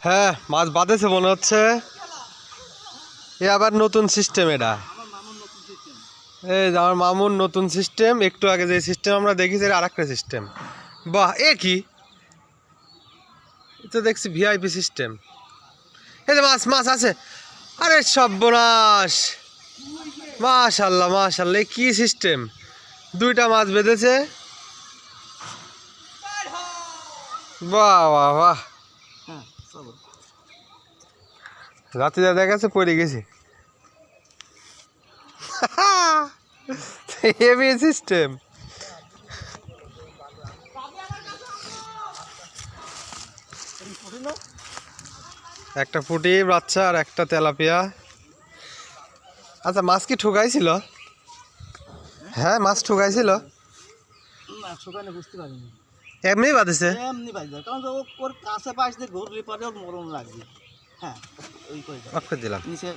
হ্যাঁ মাছ বাঁধেছে মনে হচ্ছে। এ আবার নতুন সিস্টেম এটা। এই যে আমার মামুর নতুন সিস্টেম, একটু আগে যে সিস্টেম আমরা দেখেছি আর একটা সিস্টেম। বাহ, এ কি, তো দেখছি ভিআইপি সিস্টেম। এই যে মাছ মাছ আছে। আরে সর্বনাশ, মাশাল্লাহ মাশাল্লাহ, কি সিস্টেম, দুইটা মাছ বেঁধেছে। বাহ বাহ বাহ, রাত্রিটা দেখাচ্ছে পড়ে গেছি। Heavy system. একটা পুঁটি বাচ্চা আর একটা তেলাপিয়া। আচ্ছা মাছ কি ঠুকাইছিল? হ্যাঁ মাছ ঠুকাইছিল, বুঝতে পারিনি। এমনি বাঁধেছে। এমনি বাজে, কারণ ওর কাছে পাশ দিয়ে ঘুরলে পরে ওর মরণ লাগবে। হ্যাঁ, ওই করে দিলাম। নিচে